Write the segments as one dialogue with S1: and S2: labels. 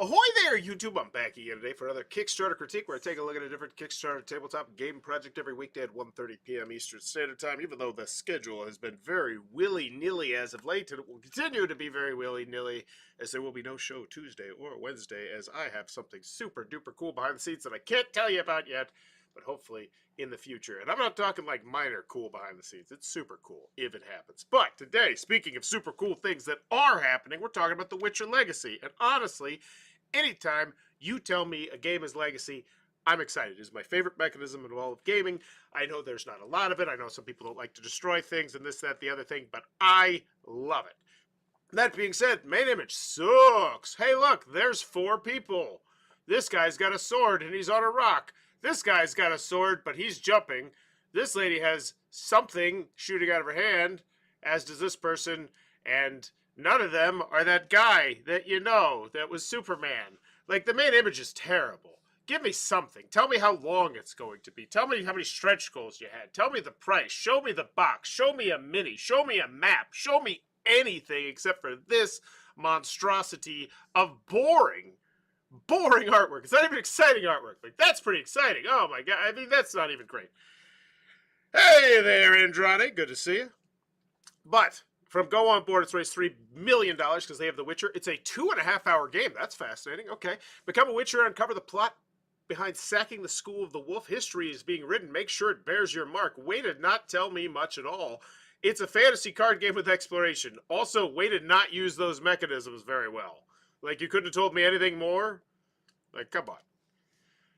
S1: Ahoy there, YouTube! I'm back again today for another Kickstarter critique where I take a look at a different Kickstarter tabletop game project every weekday at 1:30 p.m. Eastern Standard Time, even though the schedule has been very willy-nilly as of late, and it will continue to be very willy-nilly as there will be no show Tuesday or Wednesday, as I have something super-duper cool behind the scenes that I can't tell you about yet, but hopefully in the future. And I'm not talking like minor cool behind the scenes. It's super cool if it happens. But today, speaking of super cool things that are happening, we're talking about The Witcher Legacy. And honestly, anytime you tell me a game is legacy, I'm excited. It is my favorite mechanism in all of gaming. I know there's not a lot of it. I know some people don't like to destroy things and this, that, the other thing, but I love it. That being said, main image sucks. Hey, look, there's 4 people. This guy's got a sword and he's on a rock. This guy's got a sword, but he's jumping. This lady has something shooting out of her hand, as does this person, and none of them are that guy that you know that was Superman. Like, the main image is terrible. Give me something. Tell me how long it's going to be. Tell me how many stretch goals you had. Tell me the price. Show me the box. Show me a mini. Show me a map. Show me anything except for this monstrosity of boring artwork. It's not even exciting artwork. Like, that's pretty exciting. Oh my god. I mean, that's not even great. Hey there, Andrade. Good to see you. But from Go On Board, it's raised $3 million because they have The Witcher. It's a 2.5-hour game. That's fascinating. Okay. Become a Witcher, uncover the plot behind sacking the School of the Wolf. History is being written. Make sure it bears your mark. Way to not tell me much at all. It's a fantasy card game with exploration. Also, way to not use those mechanisms very well. Like, you couldn't have told me anything more? Like, come on.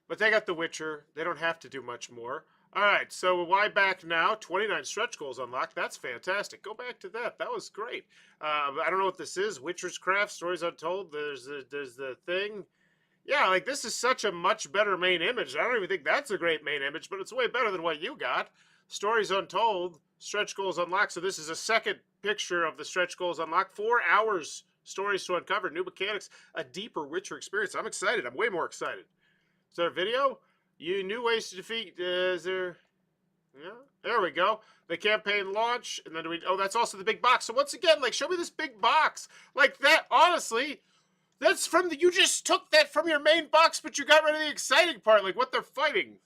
S1: But they got The Witcher. They don't have to do much more. Alright, so why back now? 29 stretch goals unlocked. That's fantastic. Go back to that. That was great. I don't know what this is. Witcher's Craft, Stories Untold. There's the thing. Yeah, like, this is such a much better main image. I don't even think that's a great main image, but it's way better than what you got. Stories Untold, stretch goals unlocked. So this is a second picture of the stretch goals unlocked. 4 hours. Stories to uncover, new mechanics, a deeper Witcher experience. I'm excited. I'm way more excited. Is there a video? You new ways to defeat. Is there? Yeah, there we go. The campaign launch, and then oh, that's also the big box. So once again, like, show me this big box. Like, that, honestly, that's from the, you just took that from your main box, but you got rid of the exciting part, like what they're fighting.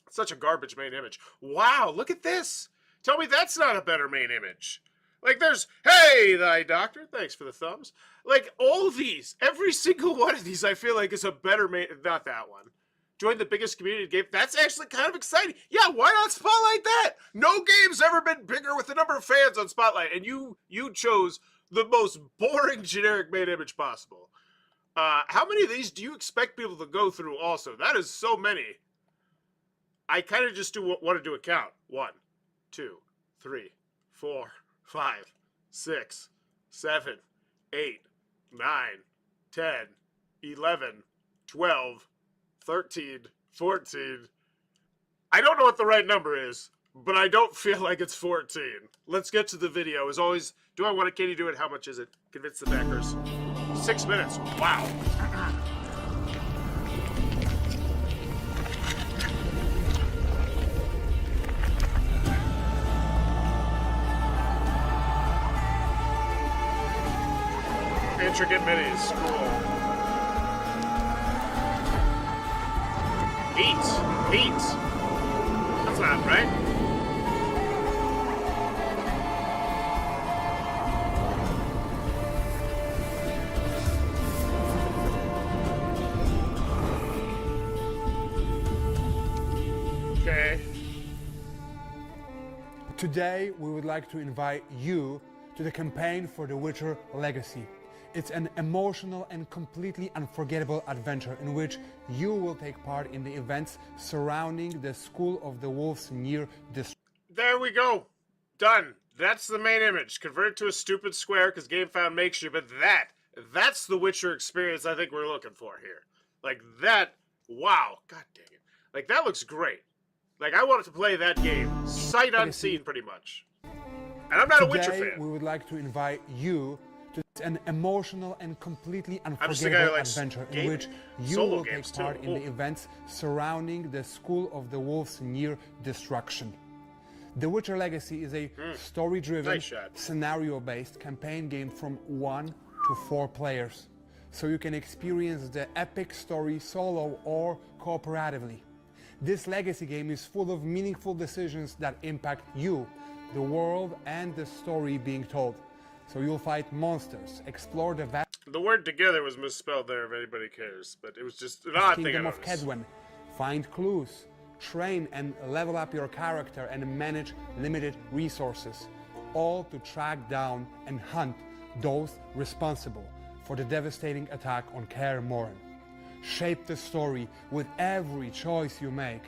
S1: Such a garbage main image. Wow, look at this. Tell me that's not a better main image. Like, there's, hey, thy doctor, thanks for the thumbs. Like, all of these, every single one of these, I feel like is a better not that one. Join the biggest community game. That's actually kind of exciting. Yeah, why not Spotlight that? No game's ever been bigger with the number of fans on Spotlight, and you chose the most boring generic main image possible. How many of these do you expect people to go through also? That is so many. I kind of just want to do a count. 1, 2, 3, 4, 5, 6, 7, 8, 9, 10, 11, 12, 13, 14. I don't know what the right number is, but I don't feel like it's 14. Let's get to the video. As always, do I want it? Can you do it? How much is it? Convince the backers. 6 minutes. Wow. Intricate minis, cool. Heat. That's not right. Okay.
S2: Today, we would like to invite you to the campaign for The Witcher Legacy. It's an emotional and completely unforgettable adventure in which you will take part in the events surrounding the School of the Wolves near this.
S1: There we go. Done. That's the main image. Convert it to a stupid square because GameFound makes you, but that's the Witcher experience I think we're looking for here. Like, that, wow. God dang it. Like, that looks great. Like, I wanted to play that game sight unseen pretty much. And I'm not a Witcher fan.
S2: We would like to invite you to an emotional and completely unforgettable adventure in which you will take part in the events surrounding the School of the Wolves near destruction. The Witcher Legacy is a story-driven, scenario-based campaign game from 1 to 4 players. so you can experience the epic story solo or cooperatively. This legacy game is full of meaningful decisions that impact you, the world, and the story being told. So you'll fight monsters, explore the vast
S1: The word together was misspelled there if anybody cares, but it was just an odd thing I
S2: kingdom of
S1: noticed.
S2: Kedwen, find clues, train and level up your character, and manage limited resources, all to track down and hunt those responsible for the devastating attack on Kaer Morhen. Shape the story with every choice you make,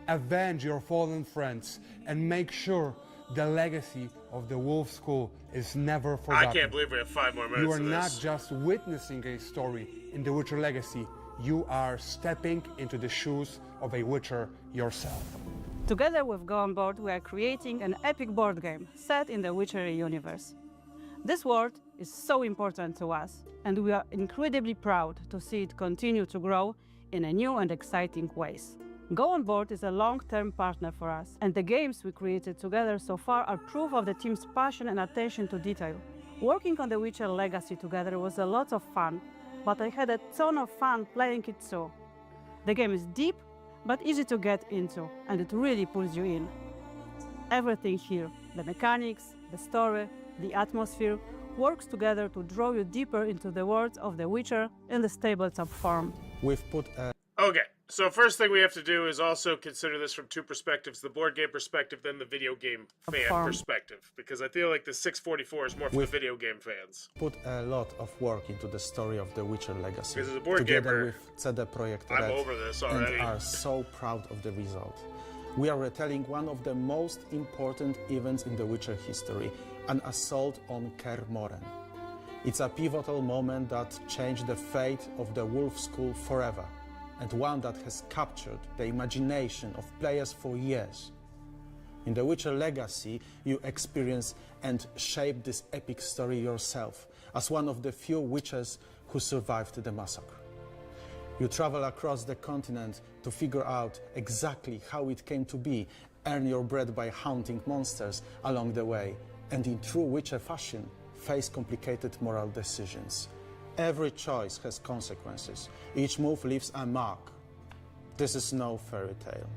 S2: avenge your fallen friends, and make sure the legacy of the Wolf School is never forgotten.
S1: I can't believe we have 5 more minutes
S2: You are
S1: of
S2: not
S1: this.
S2: just witnessing a story in The Witcher Legacy, you are stepping into the shoes of a Witcher yourself.
S3: Together with Go On Board, we are creating an epic board game set in the Witcher universe. This world is so important to us, and we are incredibly proud to see it continue to grow in a new and exciting ways. Go On Board is a long-term partner for us, and the games we created together so far are proof of the team's passion and attention to detail. Working on The Witcher Legacy together was a lot of fun, but I had a ton of fun playing it too. The game is deep, but easy to get into, and it really pulls you in. Everything here, the mechanics, the story, the atmosphere, works together to draw you deeper into the world of The Witcher in this tabletop form.
S4: We've put a
S1: Okay, so first thing we have to do is also consider this from 2 perspectives, the board game perspective, then the video game fan
S3: Farm.
S1: perspective, because I feel like the 644 is more for the video game fans.
S4: put a lot of work into the story of The Witcher Legacy.
S1: Because as a board
S4: together
S1: gamer,
S4: with CD Projekt
S1: I'm
S4: Red,
S1: over this already.
S4: and are so proud of the result. We are retelling one of the most important events in The Witcher history, an assault on Kaer Morhen. It's a pivotal moment that changed the fate of the Wolf School forever, and one that has captured the imagination of players for years. In The Witcher Legacy, you experience and shape this epic story yourself as one of the few witches who survived the massacre. You travel across the continent to figure out exactly how it came to be, earn your bread by hunting monsters along the way, and in true Witcher fashion, face complicated moral decisions. Every choice has consequences. Each move leaves a mark. This is no fairy tale.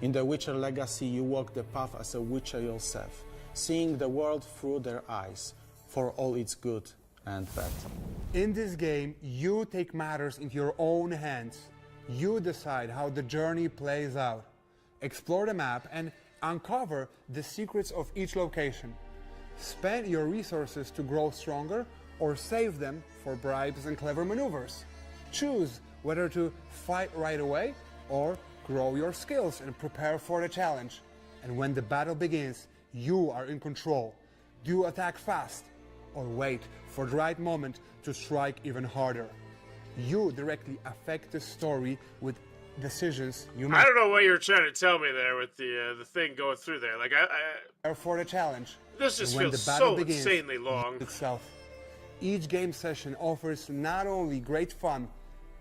S4: In The Witcher Legacy, you walk the path as a Witcher yourself, seeing the world through their eyes, for all its good and bad.
S2: In this game, you take matters into your own hands. You decide how the journey plays out. Explore the map and uncover the secrets of each location. Spend your resources to grow stronger or save them for bribes and clever maneuvers. Choose whether to fight right away or grow your skills and prepare for the challenge. And when the battle begins, you are in control. Do you attack fast or wait for the right moment to strike even harder? You directly affect the story with decisions you make.
S1: I don't know what you're trying to tell me there with the thing going through there. Like,
S2: Prepare for the challenge.
S1: this just
S2: And when
S1: feels
S2: the battle
S1: so
S2: begins,
S1: insanely long.
S2: itself. Each game session offers not only great fun,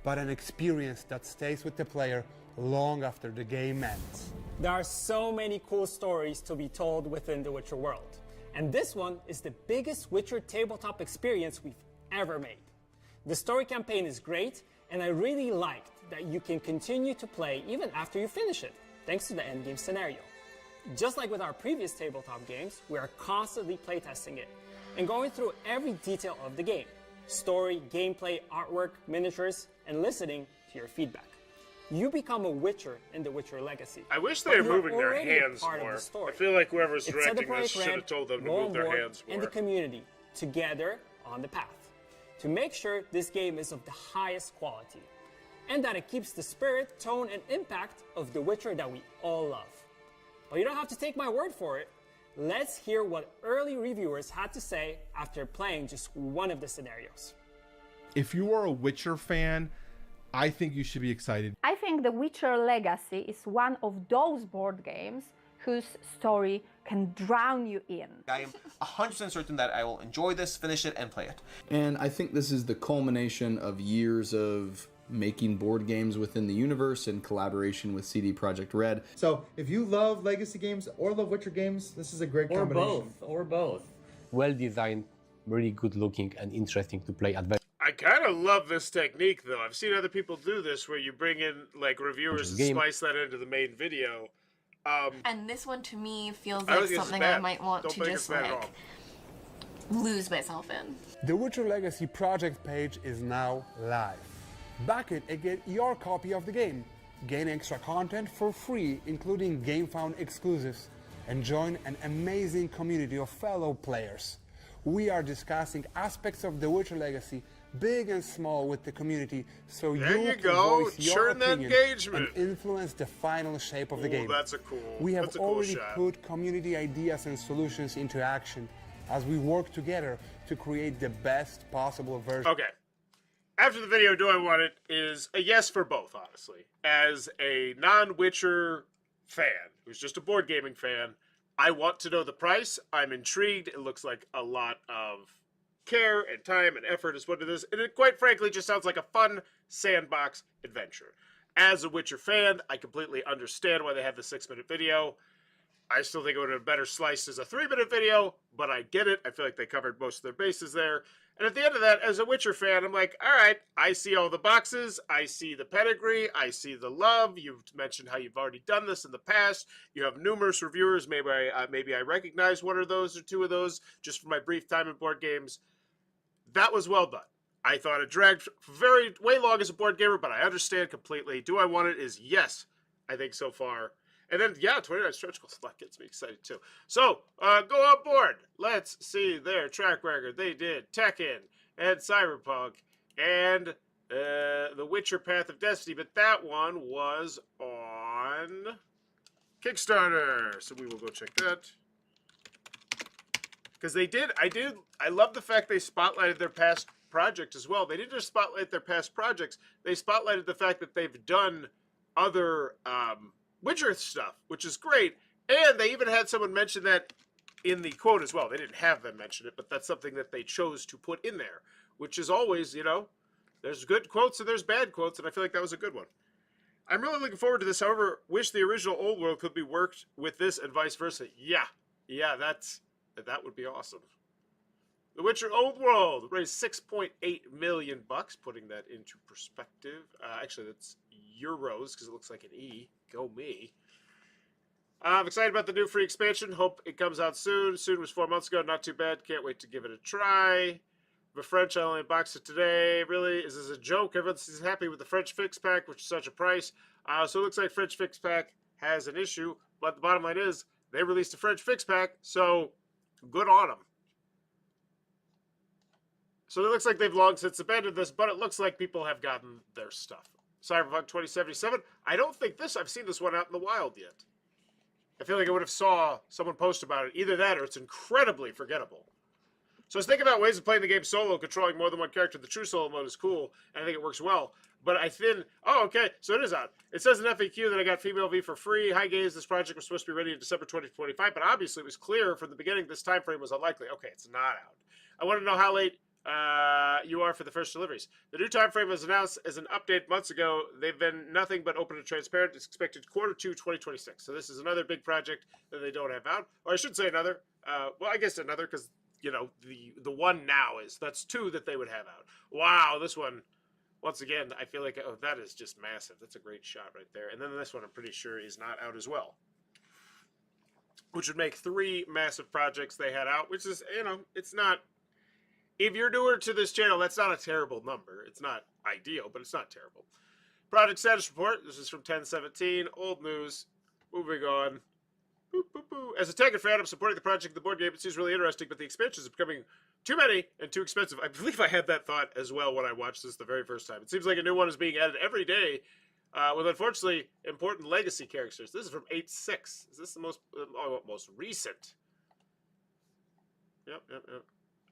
S2: but an experience that stays with the player long after the game ends.
S5: There are so many cool stories to be told within the Witcher world, and this one is the biggest Witcher tabletop experience we've ever made. The story campaign is great, and I really liked that you can continue to play even after you finish it, thanks to the endgame scenario. Just like with our previous tabletop games, we are constantly playtesting it and going through every detail of the game: story, gameplay, artwork, miniatures, and listening to your feedback. You become a Witcher in The Witcher Legacy.
S1: I wish
S5: but
S1: they were
S5: you're
S1: moving their
S5: already a
S1: hands
S5: part of
S1: more.
S5: the story.
S1: I feel like whoever's
S5: It's
S1: directing
S5: CD
S1: this
S5: Projekt
S1: should
S5: Red,
S1: have told them to
S5: Go
S1: move
S5: On
S1: their
S5: Board,
S1: hands
S5: and
S1: more.
S5: the community together on the path to make sure this game is of the highest quality and that it keeps the spirit, tone, and impact of The Witcher that we all love. But you don't have to take my word for it. Let's hear what early reviewers had to say after playing just one of the scenarios.
S6: If you are a Witcher fan, I think you should be excited.
S7: I think The Witcher Legacy is one of those board games whose story can drown you in.
S8: I am 100% certain that I will enjoy this, finish it, and play it.
S9: And I think this is the culmination of years of making board games within the universe in collaboration with CD Projekt Red.
S10: So if you love Legacy games or love Witcher games, this is a great combination.
S11: Or both. Well designed, really good looking, and interesting to play adventure.
S1: I kind of love this technique, though. I've seen other people do this, where you bring in like reviewers and splice that into the main video.
S11: And this one to me feels
S1: I don't
S11: like
S1: think it's
S11: something
S1: bad.
S11: I might want
S1: Don't
S11: to
S1: think
S11: just
S1: it's bad at all.
S11: like lose myself in.
S2: The Witcher Legacy project page is now live. Back it and get your copy of the game. Gain extra content for free, including GameFound exclusives, and join an amazing community of fellow players. We are discussing aspects of The Witcher Legacy, big and small, with the community, so
S1: There you
S2: can
S1: go.
S2: voice your
S1: Churn that
S2: opinion
S1: engagement.
S2: and influence the final shape of the
S1: Ooh,
S2: game.
S1: that's a cool.
S2: We have
S1: that's a cool
S2: already
S1: shot.
S2: put community ideas and solutions into action as we work together to create the best possible version.
S1: Okay. After the video, do I want it is a yes for both, honestly. As a non-Witcher fan, who's just a board gaming fan, I want to know the price. I'm intrigued. It looks like a lot of care and time and effort is what it is. And it, quite frankly, just sounds like a fun sandbox adventure. As a Witcher fan, I completely understand why they have the 6-minute video. I still think it would have been better sliced as a 3-minute video, but I get it. I feel like they covered most of their bases there. And at the end of that, as a Witcher fan, I'm like, all right, I see all the boxes. I see the pedigree. I see the love. You've mentioned how you've already done this in the past. You have numerous reviewers. Maybe I recognize one of those or two of those just from my brief time in board games. That was well done. I thought it dragged way long as a board gamer, but I understand completely. Do I want it? Is yes, I think so far. And then, yeah, 29 stretch goals. That gets me excited, too. So, go on board. Let's see their track record. They did Tekken and Cyberpunk and The Witcher Path of Destiny. But that one was on Kickstarter. So we will go check that. Because I love the fact they spotlighted their past project as well. They didn't just spotlight their past projects. They spotlighted the fact that they've done other Witcher stuff, which is great. And they even had someone mention that in the quote as well. They didn't have them mention it, but that's something that they chose to put in there, which is always, you know, there's good quotes and there's bad quotes, and I feel like that was a good one. I'm really looking forward to this. However, wish the original Old World could be worked with this and vice versa. Yeah, that would be awesome. The Witcher Old World raised $6.8 million, putting that into perspective. Actually, that's euros because it looks like an E. Go me. I'm excited about the new free expansion. Hope it comes out soon. Soon was 4 months ago. Not too bad. Can't wait to give it a try. The French, I only unboxed it today. Really? Is this a joke? Everyone's happy with the French Fix Pack, which is such a price. So it looks like French Fix Pack has an issue. But the bottom line is, they released a French Fix Pack, so good on them. So it looks like they've long since abandoned this, but it looks like people have gotten their stuff. Cyberpunk 2077. I don't think I've seen this one out in the wild yet. I feel like I would have saw someone post about it. Either that or it's incredibly forgettable. So I was thinking about ways of playing the game solo, controlling more than one character. The true solo mode is cool, and I think it works well. But oh, okay, so it is out. It says in FAQ that I got Female V for free. Hi, gays, this project was supposed to be ready in December 2025, but obviously it was clear from the beginning this time frame was unlikely. Okay, it's not out. I want to know how late you are for the first deliveries. The new time frame was announced as an update months ago. They've been nothing but open and transparent. It's expected Q2 2026. So this is another big project that they don't have out. Or I should say another. Well, I guess another because, you know, the one now that's 2 that they would have out. Wow, this one, once again, I feel like, oh, that is just massive. That's a great shot right there. And then this one I'm pretty sure is not out as well. Which would make 3 massive projects they had out, which is, you know, it's not, if you're newer to this channel, that's not a terrible number. It's not ideal, but it's not terrible. Project status report. This is from 10/17. Old news. Moving on. Boop, boop, boop. As a Tekken fan, I'm supporting the project. The board game, it seems really interesting, but the expansions are becoming too many and too expensive. I believe I had that thought as well when I watched this the very first time. It seems like a new one is being added every day, with unfortunately important legacy characters. This is from 8/6. Is this the most recent? Yep.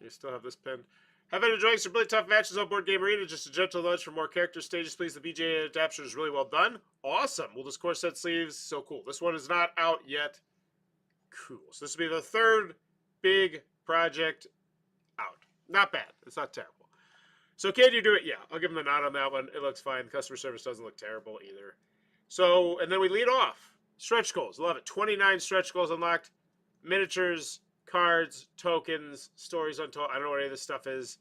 S1: You still have this pinned. Have been enjoying some really tough matches on Board Game Arena. Just a gentle nudge for more character stages, please. The BJ adaptation is really well done. Awesome. Well, this core set sleeves, so cool. This one is not out yet. Cool. So this will be the 3rd big project out. Not bad. It's not terrible. So can you do it? Yeah, I'll give them the nod on that one. It looks fine. Customer service doesn't look terrible either. So, and then we lead off. Stretch goals. Love it. 29 stretch goals unlocked. Miniatures, cards, tokens, stories untold. I don't know what any of this stuff is.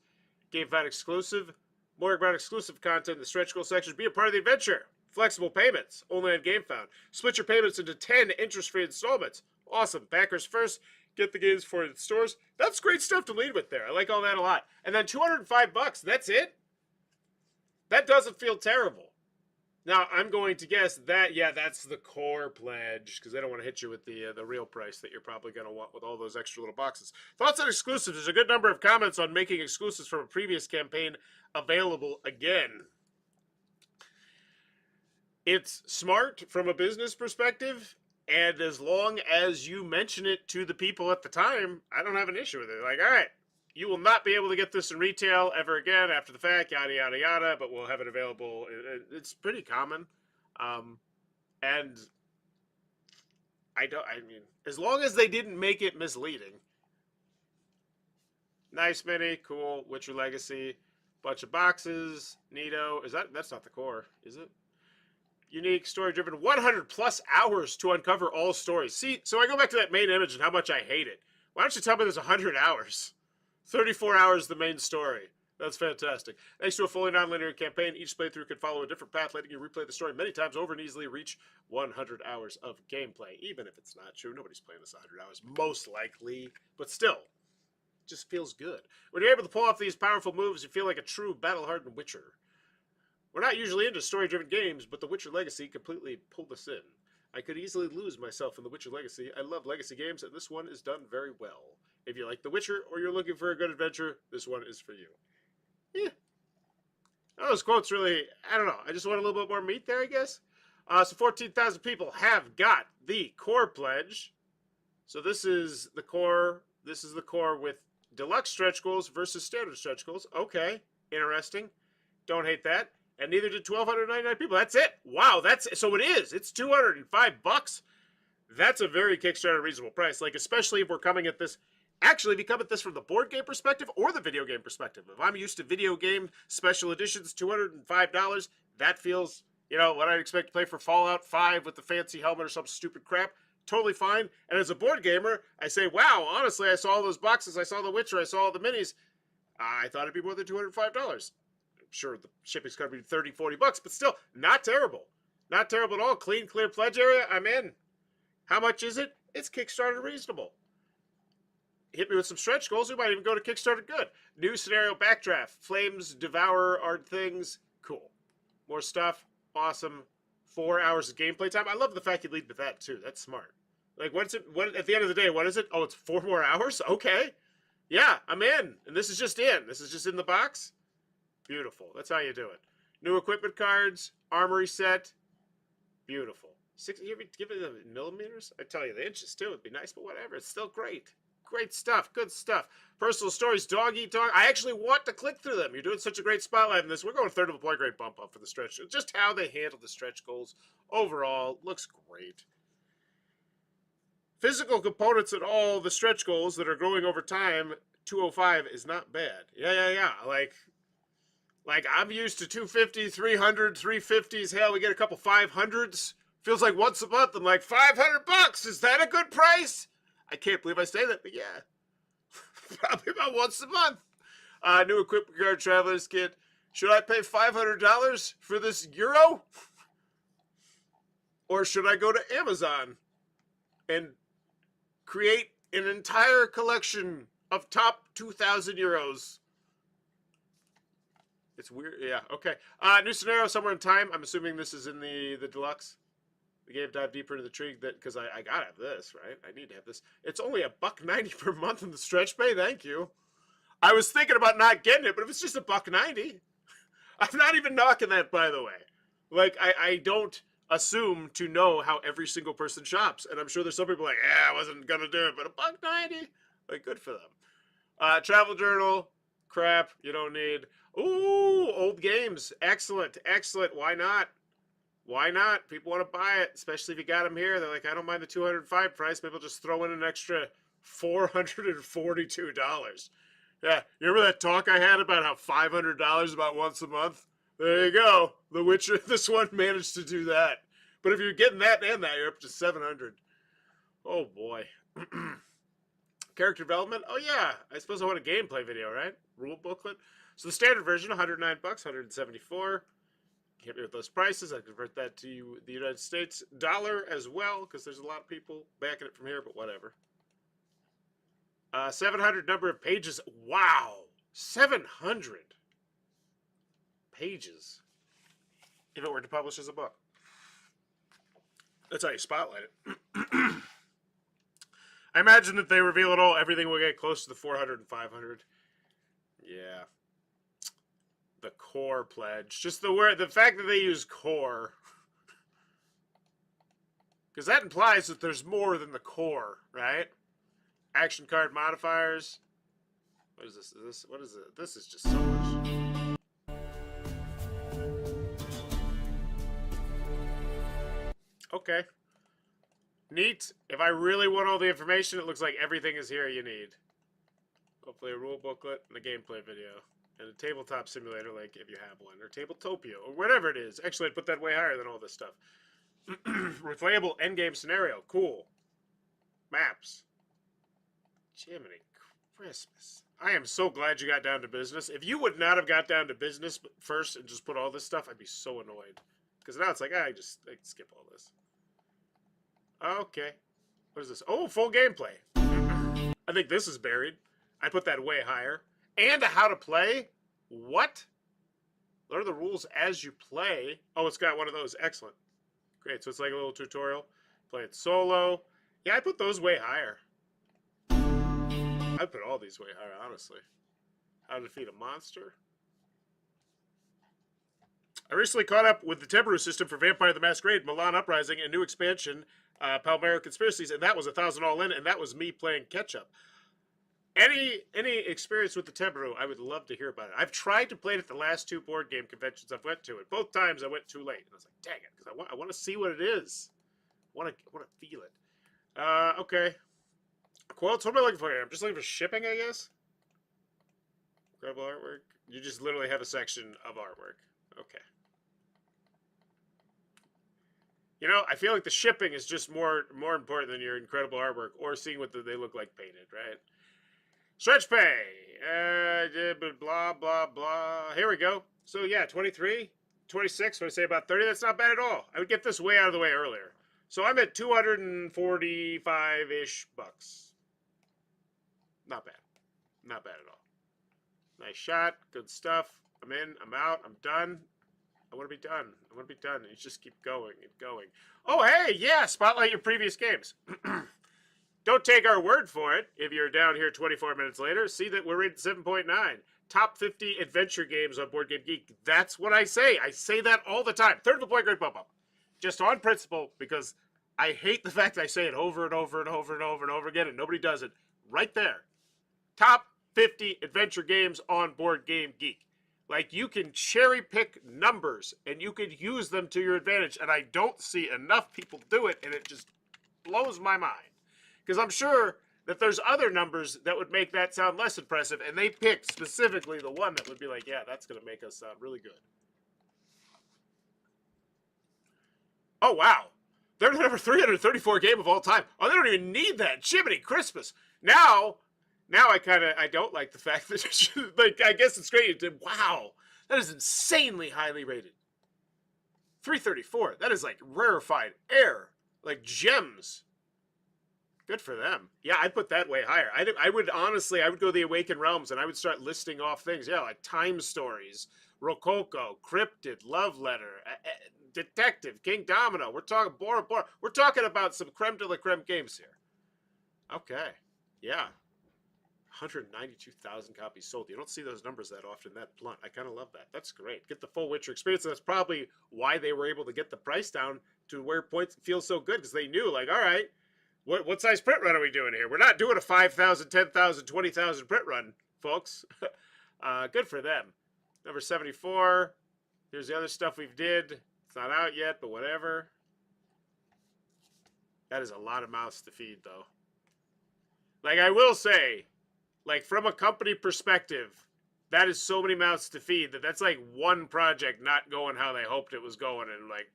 S1: GameFound exclusive. More about exclusive content in the stretch goal section. Be a part of the adventure. Flexible payments, only on GameFound. Split your payments into 10 interest-free installments. Awesome. Backers first. Get the games for it in stores. That's great stuff to lead with there. I like all that a lot. And then $205, that's it? That doesn't feel terrible. Now, I'm going to guess that, yeah, that's the core pledge, because I don't want to hit you with the real price that you're probably going to want with all those extra little boxes. Thoughts on exclusives? There's a good number of comments on making exclusives from a previous campaign available again. It's smart from a business perspective, and as long as you mention it to the people at the time, I don't have an issue with it. Like, all right, you will not be able to get this in retail ever again after the fact, yada, yada, yada, but we'll have it available. It's pretty common. And I mean, as long as they didn't make it misleading. Nice mini, cool, Witcher Legacy, bunch of boxes, neato. That's not the core, is it? Unique, story-driven, 100 plus hours to uncover all stories. See, so I go back to that main image and how much I hate it. Why don't you tell me there's 100 hours? 34 hours the main story. That's fantastic. Thanks to a fully non-linear campaign, each playthrough can follow a different path, letting you replay the story many times over and easily reach 100 hours of gameplay. Even if it's not true, nobody's playing this 100 hours, most likely. But still, it just feels good. When you're able to pull off these powerful moves, you feel like a true battle-hardened Witcher. We're not usually into story-driven games, but The Witcher Legacy completely pulled us in. I could easily lose myself in The Witcher Legacy. I love Legacy games, and this one is done very well. If you like The Witcher or you're looking for a good adventure, this one is for you. Yeah. Those quotes really, I don't know. I just want a little bit more meat there, I guess. So 14,000 people have got the core pledge. So this is the core. This is the core with deluxe stretch goals versus standard stretch goals. Okay. Interesting. Don't hate that. And neither did 1,299 people. That's it. Wow. So it is. It's $205. That's a very Kickstarter reasonable price. Like, especially if we're coming at this. Actually, if you come at this from the board game perspective or the video game perspective, if I'm used to video game special editions, $205, that feels, you know, what I'd expect to play for Fallout 5 with the fancy helmet or some stupid crap. Totally fine. And as a board gamer, I say, wow, honestly, I saw all those boxes, I saw The Witcher, I saw all the minis. I thought it'd be more than $205. I'm sure the shipping's going to be $30, $40, but still, not terrible. Not terrible at all. Clean, clear pledge area, I'm in. How much is it? It's Kickstarter reasonable. Hit me with some stretch goals, we might even go to Kickstarter good. New scenario backdraft. Flames devour art things. Cool. More stuff. Awesome. 4 hours of gameplay time. I love the fact you lead with that, too. That's smart. Like, what's it? What at the end of the day, what is it? Oh, it's 4 more hours? Okay. Yeah, I'm in. And this is just in. This is just in the box. Beautiful. That's how you do it. New equipment cards. Armory set. Beautiful. Give it the millimeters? I tell you, the inches, too. It'd be nice, but whatever. It's still great. Great stuff. Good stuff. Personal stories. Dog eat dog. I actually want to click through them. You're doing such a great spotlight in this. We're going third of a point grade bump up for the stretch. Just how they handle the stretch goals overall looks great. Physical components at all the stretch goals that are growing over time, 205 is not bad. Yeah. Like I'm used to 250, 300, 350s. Hell, we get a couple 500s. Feels like once a month. I'm like, $500. Is that a good price? I can't believe I say that, but yeah. Probably about once a month. New equipment card traveler's kit. Should I pay $500 for this euro? Or should I go to Amazon and create an entire collection of top 2,000 euros? It's weird. Yeah, okay. New scenario somewhere in time. I'm assuming this is in the deluxe. The game dive deeper into the intrigue that because I gotta have this, right? I need to have this. It's only $1.90 per month in the stretch pay. Thank you. I was thinking about not getting it, but if it's just $1.90, I'm not even knocking that, by the way. Like I don't assume to know how every single person shops, and I'm sure there's some people like, yeah, I wasn't gonna do it, but $1.90, like good for them. Travel journal, crap, you don't need. Ooh, old games, excellent. Why not? Why not? People want to buy it, especially if you got them here. They're like, I don't mind the $205 price. Maybe I'll just throw in an extra $442. Yeah, you remember that talk I had about how $500 about once a month? There you go. The Witcher, this one managed to do that. But if you're getting that and that, you're up to $700. Oh, boy. Character development? Oh, yeah. I suppose I want a gameplay video, right? Rule booklet? So the standard version, $109, $174. Hit me with those prices. I convert that to the United States dollar as well, because there's a lot of people backing it from here, but whatever. 700 number of pages. Wow, 700 pages. If it were to publish as a book. That's how you spotlight it. I imagine that they reveal it all. Everything will get close to the 400 and 500. Yeah. The core pledge. Just the fact that they use core. Because that implies that there's more than the core, right? Action card modifiers. What is this? What is it? This is just so much. Okay. Neat. If I really want all the information, it looks like everything is here you need. Hopefully a rule booklet and a gameplay video. And a tabletop simulator link if you have one. Or Tabletopia. Or whatever it is. Actually, I'd put that way higher than all this stuff. Replayable endgame scenario. Cool. Maps. Jiminy Christmas. I am so glad you got down to business. If you would not have got down to business first and just put all this stuff, I'd be so annoyed. Because now it's like, I can skip all this. Okay. What is this? Oh, full gameplay. I think this is buried. I put that way higher. And how to play? What? Learn the rules as you play. Oh, it's got one of those. Excellent. Great. So it's like a little tutorial. Play it solo. Yeah, I put those way higher. I put all these way higher, honestly. How to defeat a monster. I recently caught up with the Temporu system for Vampire the Masquerade, Milan Uprising, and new expansion, Palmera Conspiracies, and that was 1,000 all in, and that was me playing catch-up. Any experience with the Temporu, I would love to hear about it. I've tried to play it at the last 2 board game conventions I've went to, and both times I went too late. And I was like, dang it, because I want to see what it is. I want to feel it. Okay. Quotes, what am I looking for here? I'm just looking for shipping, I guess? Incredible artwork. You just literally have a section of artwork. Okay. You know, I feel like the shipping is just more important than your incredible artwork or seeing what they look like painted, right? Stretch pay. Blah, blah, blah. Here we go. So, yeah, 23, 26, what I say about 30. That's not bad at all. I would get this way out of the way earlier. So I'm at 245-ish bucks. Not bad. Not bad at all. Nice shot. Good stuff. I'm in. I'm out. I'm done. I want to be done. I want to be done. And you just keep going and going. Oh, hey, yeah, spotlight your previous games. Don't take our word for it. If you're down here 24 minutes later, see that we're rated 7.9. Top 50 adventure games on Board Game Geek. That's what I say. I say that all the time. Third of the point grade bump up. Just on principle, because I hate the fact that I say it over and over and over and over and over again, and nobody does it. Right there. Top 50 adventure games on Board Game Geek. Like, you can cherry pick numbers, and you could use them to your advantage, and I don't see enough people do it, and it just blows my mind. Because I'm sure that there's other numbers that would make that sound less impressive, and they picked specifically the one that would be like, yeah, that's going to make us sound really good. Oh, wow. They're the number 334 game of all time. Oh, they don't even need that. Jiminy Christmas. Now I don't like the fact that, like, I guess it's great. Wow. That is insanely highly rated. 334. That is like rarefied air. Like gems. Good for them. Yeah, I'd put that way higher. I would honestly, I would go the Awakened Realms and I would start listing off things. Yeah, like Time Stories, Rococo, Cryptid, Love Letter, Detective, King Domino. We're talking Bora Bora. We're talking about some creme de la creme games here. Okay. Yeah. 192,000 copies sold. You don't see those numbers that often, that blunt. I kind of love that. That's great. Get the full Witcher experience. And that's probably why they were able to get the price down to where points feel so good, because they knew, like, all right, what size print run are we doing here? We're not doing a 5,000, 10,000, 20,000 print run, folks. Good for them. Number 74. Here's the other stuff we've did. It's not out yet, but whatever. That is a lot of mouths to feed, though. Like, I will say, like, from a company perspective, that is so many mouths to feed that's like one project not going how they hoped it was going, and like,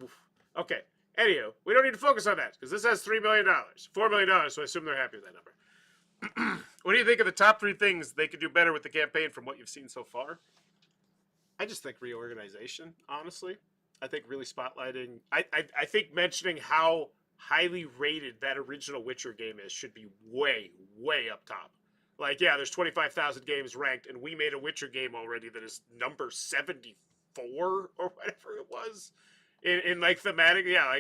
S1: oof. Okay. Anywho, we don't need to focus on that because this has $3 million, $4 million, so I assume they're happy with that number. What do you think of the top 3 things they could do better with the campaign from what you've seen so far? I just think reorganization, honestly. I think really spotlighting. I think mentioning how highly rated that original Witcher game is should be way, way up top. Like, yeah, there's 25,000 games ranked, and we made a Witcher game already that is number 74 or whatever it was. In like thematic, yeah,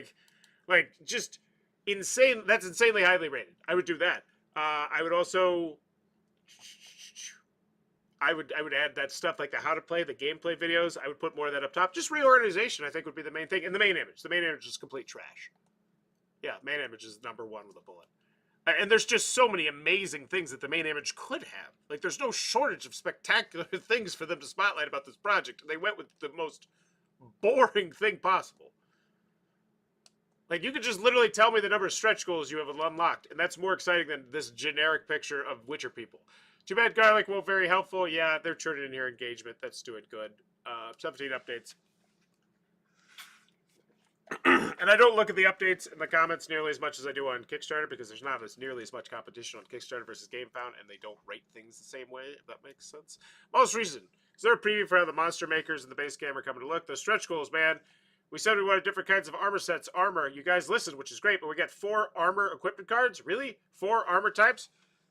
S1: like just insane. That's insanely highly rated. I would do that. I would also, I would add that stuff like the how to play, the gameplay videos. I would put more of that up top. Just reorganization, I think, would be the main thing. And the main image. The main image is complete trash. Yeah, main image is number 1 with a bullet. And there's just so many amazing things that the main image could have. Like, there's no shortage of spectacular things for them to spotlight about this project. And they went with the most boring thing possible. Like, you could just literally tell me the number of stretch goals you have unlocked, and that's more exciting than this generic picture of Witcher people. Too bad Garlic won't very helpful. Yeah, they're turning in here engagement. That's doing good. 17 updates. And I don't look at the updates in the comments nearly as much as I do on Kickstarter because there's not nearly as much competition on Kickstarter versus GameFound, and they don't rate things the same way, if that makes sense. Most recent. Is there a preview for how the monster makers and the base game are coming to look? Those stretch goals, man. We said we wanted different kinds of armor sets. Armor, you guys listened, which is great, but we got 4 armor equipment cards? Really? 4 armor types?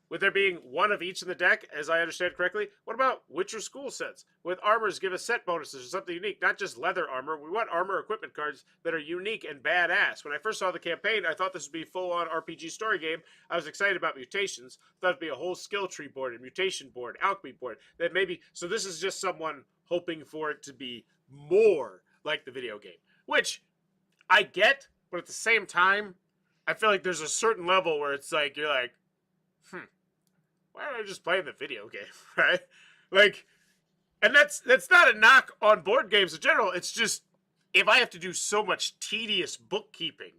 S1: With there being 1 of each in the deck, as I understand correctly? What about Witcher school sets? With armors, give us set bonuses or something unique, not just leather armor. We want armor equipment cards that are unique and badass. When I first saw the campaign, I thought this would be a full-on RPG story game. I was excited about mutations. Thought it'd be a whole skill tree board, a mutation board, alchemy board. That maybe, so this is just someone hoping for it to be more like the video game. Which I get, but at the same time, I feel like there's a certain level where it's like, you're like, why don't I just play the video game, right? Like, and that's not a knock on board games in general. It's just, if I have to do so much tedious bookkeeping,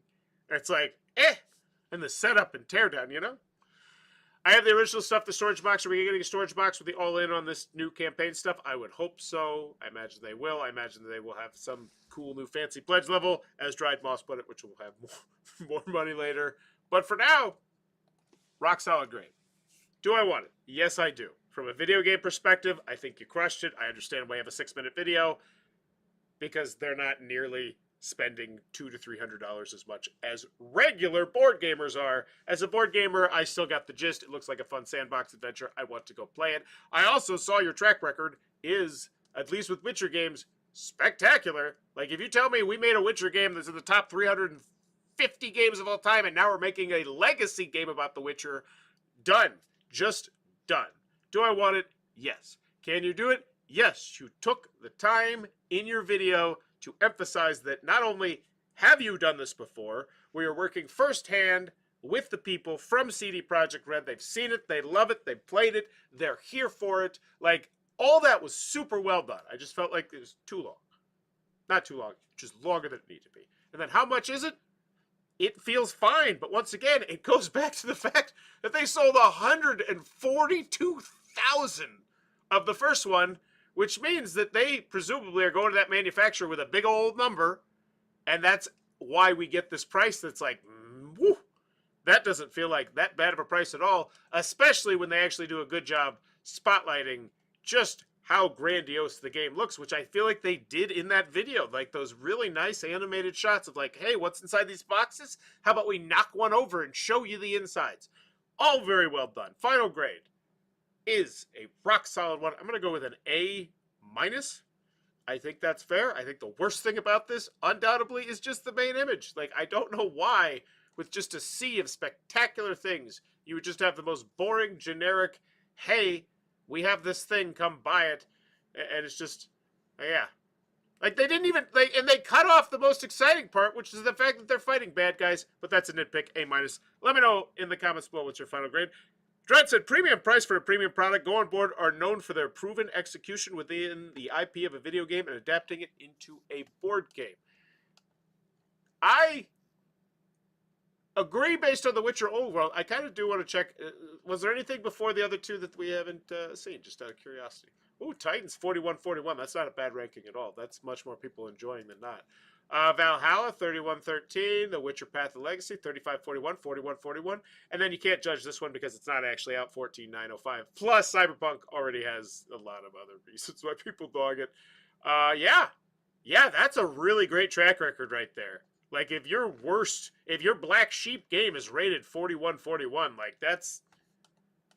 S1: it's like, and the setup and teardown, you know? I have the original stuff, the storage box. Are we getting a storage box with the all-in on this new campaign stuff? I would hope so. I imagine they will. I imagine they will have some cool new fancy pledge level, as Dried Moss put it, which will have more money later. But for now, rock solid great. Do I want it? Yes, I do. From a video game perspective, I think you crushed it. I understand why you have a 6-minute video, because they're not nearly spending $200 to $300 as much as regular board gamers are. As a board gamer, I still got the gist. It looks like a fun sandbox adventure. I want to go play it. I also saw your track record is, at least with Witcher games, spectacular. Like, if you tell me we made a Witcher game that's in the top 350 games of all time, and now we're making a legacy game about The Witcher, done. Just done. Do I want it? Yes. Can you do it? Yes. You took the time in your video to emphasize that not only have you done this before, we are working firsthand with the people from CD Projekt Red. They've seen it, they love it, they've played it, they're here for it. Like, all that was super well done. I just felt like it was too long. Not too long, just longer than it needed to be. And then how much is it? It feels fine, but once again, it goes back to the fact that they sold 142,000 of the first one, which means that they presumably are going to that manufacturer with a big old number, and that's why we get this price that's like, woo, that doesn't feel like that bad of a price at all, especially when they actually do a good job spotlighting just how grandiose the game looks, which I feel like they did in that video. Like those really nice animated shots of like, hey, what's inside these boxes? How about we knock one over and show you the insides? All very well done. Final grade is a rock solid one. I'm going to go with an A-. I think that's fair. I think the worst thing about this, undoubtedly, is just the main image. Like, I don't know why, with just a sea of spectacular things, you would just have the most boring, generic, hey, we have this thing, come buy it. And it's just, yeah. Like, they didn't even, and they cut off the most exciting part, which is the fact that they're fighting bad guys, but that's a nitpick, A-. Let me know in the comments below what's your final grade. Dread said, premium price for a premium product. Go on board are known for their proven execution within the IP of a video game and adapting it into a board game. I agree based on The Witcher Old World. I kind of do want to check, was there anything before the other two that we haven't seen, just out of curiosity? Ooh, Titans 41-41. That's not a bad ranking at all. That's much more people enjoying than not. Valhalla 31-13. The Witcher Path of Legacy 35-41, 41-41. And then you can't judge this one because it's not actually out 14-9-05. Plus, Cyberpunk already has a lot of other reasons why people dog it. Yeah, that's a really great track record right there. Like, if your Black Sheep game is rated 41-41, like,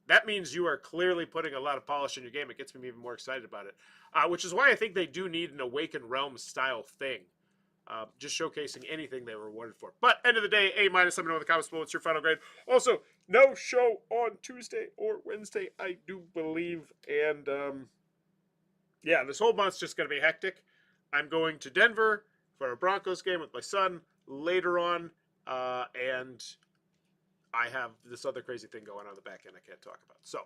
S1: that means you are clearly putting a lot of polish in your game. It gets me even more excited about it. Which is why I think they do need an Awakened Realms style thing. Just showcasing anything they were rewarded for. But, end of the day, A-. Let me know in the comments below what's your final grade. Also, no show on Tuesday or Wednesday, I do believe. And, yeah, this whole month's just going to be hectic. I'm going to Denver for a Broncos game with my son later on. And I have this other crazy thing going on in the back end I can't talk about. So,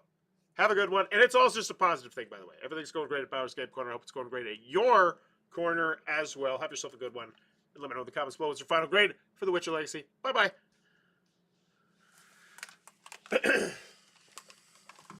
S1: have a good one. And it's also just a positive thing, by the way. Everything's going great at Bowers Game Corner. I hope it's going great at your corner as well. Have yourself a good one. And let me know in the comments below what's your final grade for The Witcher Legacy. Bye-bye.